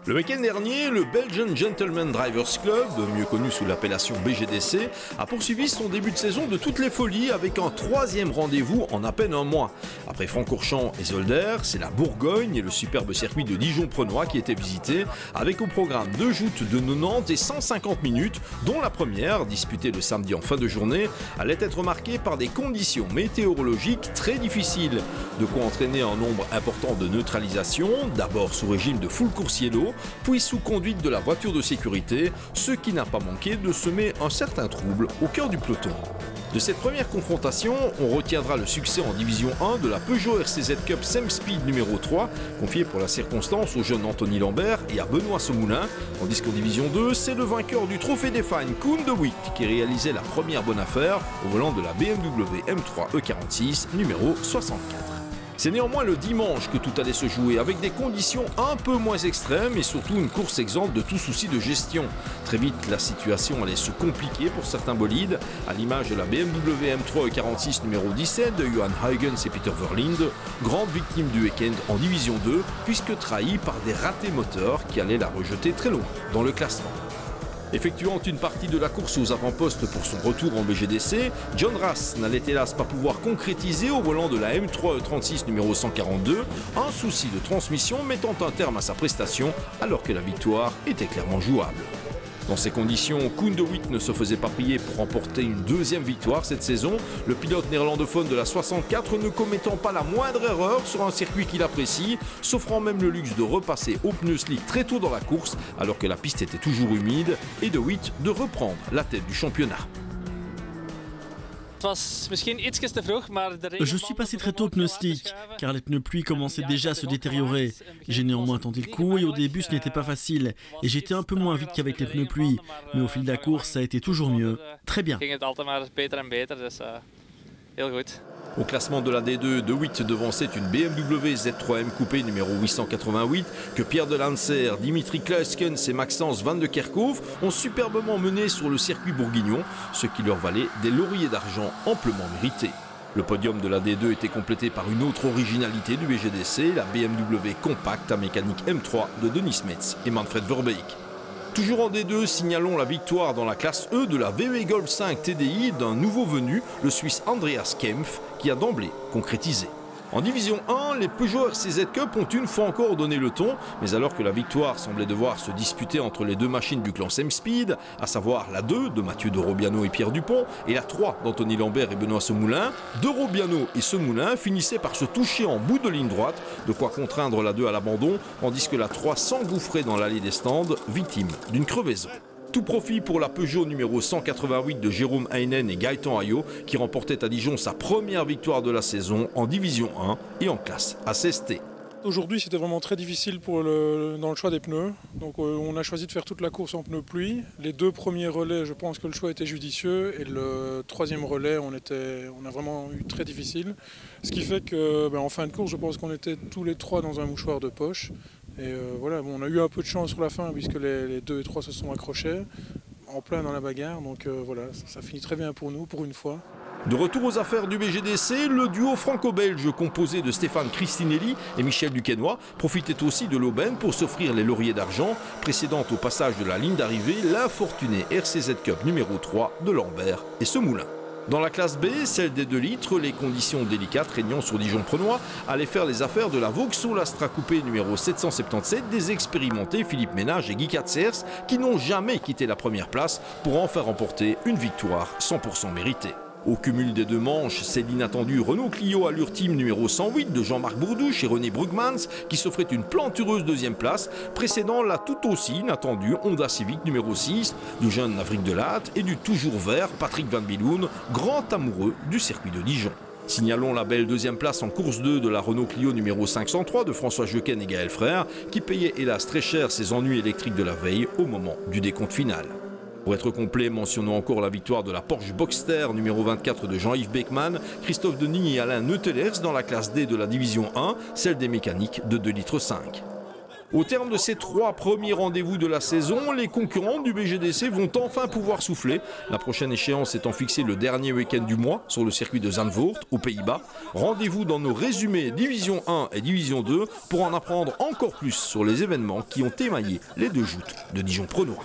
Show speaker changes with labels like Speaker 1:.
Speaker 1: Le week-end dernier, le Belgian Gentleman Drivers Club, mieux connu sous l'appellation BGDC, a poursuivi son début de saison de toutes les folies avec un troisième rendez-vous en à peine un mois. Après Francorchamps et Zolder, c'est la Bourgogne et le superbe circuit de Dijon-Prenois qui étaient visités, avec au programme 2 joutes de 90 et 150 minutes, dont la première, disputée le samedi en fin de journée, allait être marquée par des conditions météorologiques très difficiles. De quoi entraîner un nombre important de neutralisations, d'abord sous régime de full coursier-d'eau, puis sous conduite de la voiture de sécurité, ce qui n'a pas manqué de semer un certain trouble au cœur du peloton. De cette première confrontation, on retiendra le succès en Division 1 de la Peugeot RCZ Cup Sem Speed numéro 3, confiée pour la circonstance au jeune Anthony Lambert et à Benoît Semoulin, tandis qu'en Division 2, c'est le vainqueur du Trophée des Fans, Koen de Witt, qui réalisait la première bonne affaire au volant de la BMW M3 E46 numéro 64. C'est néanmoins le dimanche que tout allait se jouer, avec des conditions un peu moins extrêmes et surtout une course exempte de tout souci de gestion. Très vite, la situation allait se compliquer pour certains bolides, à l'image de la BMW M3 E46 numéro 17 de Johan Huygens et Peter Verlinde, grande victime du week-end en Division 2, puisque trahie par des ratés moteurs qui allaient la rejeter très loin dans le classement. Effectuant une partie de la course aux avant-postes pour son retour en BGDC, John Ras n'allait hélas pas pouvoir concrétiser au volant de la M3 E36 numéro 142 un souci de transmission mettant un terme à sa prestation alors que la victoire était clairement jouable. Dans ces conditions, Koen de Witt ne se faisait pas prier pour remporter une deuxième victoire cette saison, le pilote néerlandophone de la 64 ne commettant pas la moindre erreur sur un circuit qu'il apprécie, s'offrant même le luxe de repasser au pneu slick très tôt dans la course alors que la piste était toujours humide, et de Witt de reprendre la tête du championnat.
Speaker 2: Je suis passé très tôt au pneu slick, car les pneus pluie commençaient déjà à se détériorer. J'ai néanmoins tenté le coup et au début ce n'était pas facile. Et j'étais un peu moins vite qu'avec les pneus pluie. Mais au fil de la course, ça a été toujours mieux. Très bien.
Speaker 1: Au classement de la D2, De Witt devançait une BMW Z3M coupé numéro 888 que Pierre Delancer, Dimitri Kluiskens et Maxence Van de Kerkhove ont superbement mené sur le circuit bourguignon, ce qui leur valait des lauriers d'argent amplement mérités. Le podium de la D2 était complété par une autre originalité du BGDC, la BMW Compact à mécanique M3 de Denis Metz et Manfred Verbeek. Toujours en D2, signalons la victoire dans la classe E de la VW Golf 5 TDI d'un nouveau venu, le Suisse Andreas Kempf, qui a d'emblée concrétisé. En Division 1, les Peugeot RCZ Cup ont une fois encore donné le ton, mais alors que la victoire semblait devoir se disputer entre les deux machines du clan Sem Speed, à savoir la 2 de Mathieu de Robiano et Pierre Dupont, et la 3 d'Anthony Lambert et Benoît Semoulin, de Robiano et Semoulin finissaient par se toucher en bout de ligne droite, de quoi contraindre la 2 à l'abandon, tandis que la 3 s'engouffrait dans l'allée des stands, victime d'une crevaison. Tout profit pour la Peugeot numéro 188 de Jérôme Heinen et Gaëtan Ayot qui remportait à Dijon sa première victoire de la saison en Division 1 et en classe ACST.
Speaker 3: Aujourd'hui c'était vraiment très difficile dans le choix des pneus, donc on a choisi de faire toute la course en pneus pluie. Les deux premiers relais, je pense que le choix était judicieux, et le troisième relais on a vraiment eu très difficile. Ce qui fait que en fin de course je pense qu'on était tous les trois dans un mouchoir de poche. Et voilà, on a eu un peu de chance sur la fin puisque les 2 et 3 se sont accrochés en plein dans la bagarre, donc voilà, ça finit très bien pour nous pour une fois.
Speaker 1: De retour aux affaires du BGDC, le duo franco-belge composé de Stéphane Cristinelli et Michel Duquesnoy profitait aussi de l'aubaine pour s'offrir les lauriers d'argent, précédant au passage de la ligne d'arrivée l'infortuné RCZ Cup numéro 3 de Lambert et Semoulin. Dans la classe B, celle des 2 litres, les conditions délicates régnant sur Dijon-Prenois allaient faire les affaires de la Vauxhall Astra Coupé numéro 777 des expérimentés Philippe Ménage et Guy Katzers qui n'ont jamais quitté la première place pour en faire remporter une victoire 100% méritée. Au cumul des 2 manches, c'est l'inattendu Renault Clio Allure Team numéro 108 de Jean-Marc Bourdouche et René Brugmans qui s'offrait une plantureuse 2e place, précédant la tout aussi inattendue Honda Civic numéro 6 du jeune Maverick Delatte et du toujours vert Patrick Van Biloun, grand amoureux du circuit de Dijon. Signalons la belle 2e place en course 2 de la Renault Clio numéro 503 de François Jequen et Gaël Frère, qui payait hélas très cher ses ennuis électriques de la veille au moment du décompte final. Pour être complet, mentionnons encore la victoire de la Porsche Boxster numéro 24 de Jean-Yves Beckmann, Christophe Denis et Alain Neutelers dans la classe D de la Division 1, celle des mécaniques de 2,5 litres. Au terme de ces 3 premiers rendez-vous de la saison, les concurrents du BGDC vont enfin pouvoir souffler. La prochaine échéance étant fixée le dernier week-end du mois sur le circuit de Zandvoort, aux Pays-Bas. Rendez-vous dans nos résumés Division 1 et Division 2 pour en apprendre encore plus sur les événements qui ont émaillé les 2 joutes de Dijon Prenois.